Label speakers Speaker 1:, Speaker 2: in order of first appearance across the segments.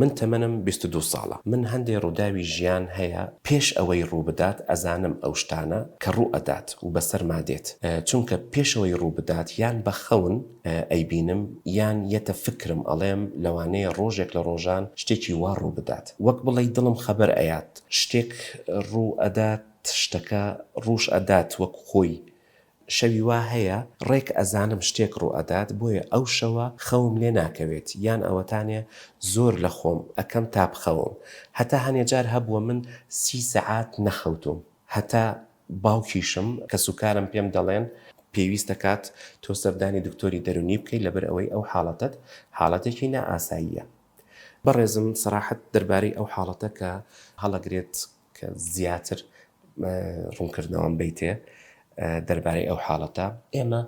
Speaker 1: من تەمەنم 22 ساڵە. من هەندێک ڕووداوی ژیان هەیە پێش ئەوەی ڕوو بدات ئەزانم ئەو شتانە کە ڕوو ئەدات و بەسەر مادێت، چونکە پێشەوەی ڕوو بدات یان بە خەون ئەیبینم یان یەتە فکرم ئەڵێم لەوانەیە ڕۆژێک لە ڕۆژان شتێکی وا ڕوو بدات، وەک بڵێ دڵم خەبەر ئەیات شتێک ڕوو ئەدات، شتەکە ڕووش ئەدات وەک خۆی. شەوی وا هەیە ڕێک ئەزانم شتێک ڕوو ئەدات، بۆیە ئەو شەوە خەوم لێ ناکەوێت یان ئەوەتانێ زۆر لە خۆم ئەکەم تا بخەوم. هەتا هەنێجار هەبووە من 30 سەعات نەخەوتوم، هەتا باوکیشم کە سوکارم پێم دەڵێن پێویستە کات تۆ سەردانی دکتۆری دەرونی بکەی لەبەر ئەوەی ئەو حاڵەتت حاڵەتێکی نائاساییە. بەڕێزم سەراحەت دەربارەی ئەو حاڵەتە کە هەڵەگرێت کە زیاتر ڕوونکردنەوەم بیتێ دەربارەی ئەو حاڵەتە، ئێمە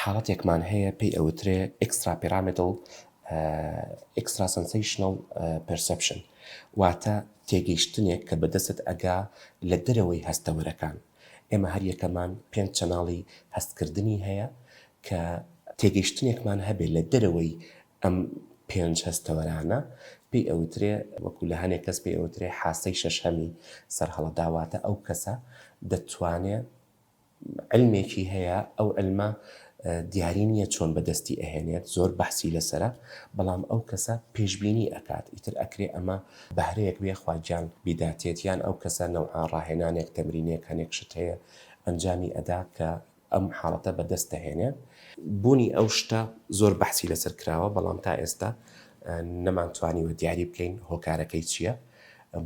Speaker 1: حاڵەتێکمان هەیە پێی ئەوترێ ئێکسترا پیرامێدڵ ئێکسترا سنسیشنەڵ پەرسەپشن، واتە تێگەیشتنێک کە بەدەست ئەگا لە دەرەوەی هەستەوەرەکان. ئێمە هەر یەکەمان 5 چەناڵی هەستکردنی هەیە کە تێگەیشتنێکمان هەبێت لە دەرەوەی ئەم 5 هەستەوەرانە پێی ئەوترێ، وەکو لە هەنێک کەس پێی ئەوترێ حاسەی شەشەمی سەرهەڵەداواتە. ئەو کەسە دەتوانێت علمێکی هەیە، ئەو علمە دیاری نییە چۆن بەدەستی ئەهێنێت، زۆر بەحسی لەسرە، بەڵام ئەو کەسە پێشبینی ئەکات ئیتر ئەکرێ ئەمە بەهرەیەک بێ خواجان بیداتێت، یان ئەو کەسە نەوعا ڕاهێنانێک تەمرینێک هەنێک شت هەیە ئەنجامی ئەدا کە ئەم حاڵەتە بەدەست دەهێنێت. بوونی ئەو شتە زۆر بەحسی لەسەر کراوە، بەڵام تا ئێستا نەمانتوانیوە دیاری بکەین هۆکارەکەی چییە،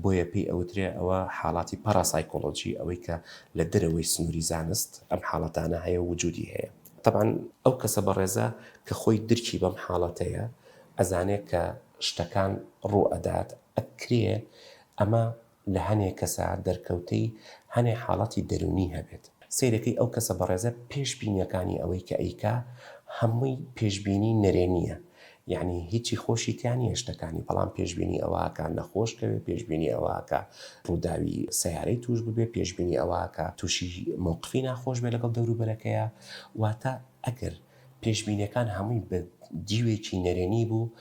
Speaker 1: بۆیە پێی ئەوترێ ئەوە حاڵاتی پاراسایکۆلۆجی، ئەوەی کە لە دەرەوەی سنووری زانست ئەم حاڵەتانە هەیە و وجودی هەیە. طبعاً ئەو کەسە بەڕێزە کە خۆی درکی بەم حاڵەتەیە ئەزانێت کە شتەکان ڕوو ئەدات، ئەکرێ ئەمە لە هەنێک کەسە دەرکەوتەی هەنێک حاڵەتی دەرونی هەبێت. سیرەکەی ئەو کەسە بەڕێزە پێشبینیەکانی ئەوەی کە ئەیکا هەمووی پێشبینی نەرێنیە، یعنی هیچی خۆشی تیانی هێشتەکانی، بەڵام پێشبینی ئەوەکە نەخۆشکەوێت، پێشبینی ئەوەکە ڕووداوی سەیارەی توش ببێ، پێشبینی ئەوەکە تووشی مووقفی ناخۆش بێ لەگەڵ دەوروبەرەکەیە. واتە ئەگەر پێشبینیەکان هەمووی بە دیوێکی نەرێنی بوو،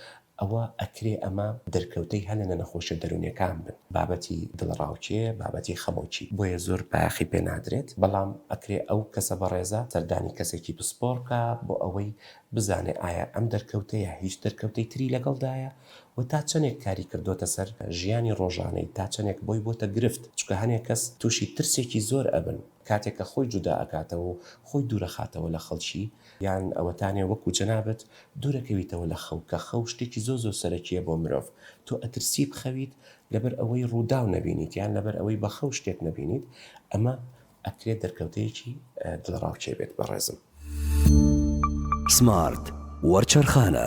Speaker 1: ئەوە ئەکرێ ئەمە دەرکەوتەی هەنە لە نەخۆشە دەرونیەکان بن، بابەتی دڵڕاوچێ، بابەتی خەمۆکی، بۆیە زۆر باخی پێ نادرێت، بەڵام ئەکرێ ئەو کەسە بەڕێزە سەردانی کەسێکی پسپۆڕکە بۆ ئەوەی بزانێ ئایا ئەم دەرکەوتەیە هیچ دەرکەوتەی تری لەگەڵدایە و تا چەندێک کاری کردوتە سەر ژیانی ڕۆژانەی، تا چەندێک بۆی بۆتە گرفت، چکە هەنێک کەس تووشی ترسێکی زۆر ئەبن کاتێک کە خۆی جودا ئەکاتەوە و خۆی دوورەخاتەوە لە خەڵکی، یان ئەوەتانێ وەکو جەنابەت دوورەکەویتەوە لە خەو، کە خەو شتێکی زۆر سەرەکیە بۆ مرۆڤ. تۆ ئەترسی بخەویت لەبەر ئەوەی ڕووداو نەبینیت یان لەبەر ئەوەی بە خەو شتێک نەبینیت، ئەمە ئەکرێت دەرکەوتەیەکی دڵڕاوچێ بێت. بەڕێزم
Speaker 2: سمارت وەرچەرخانە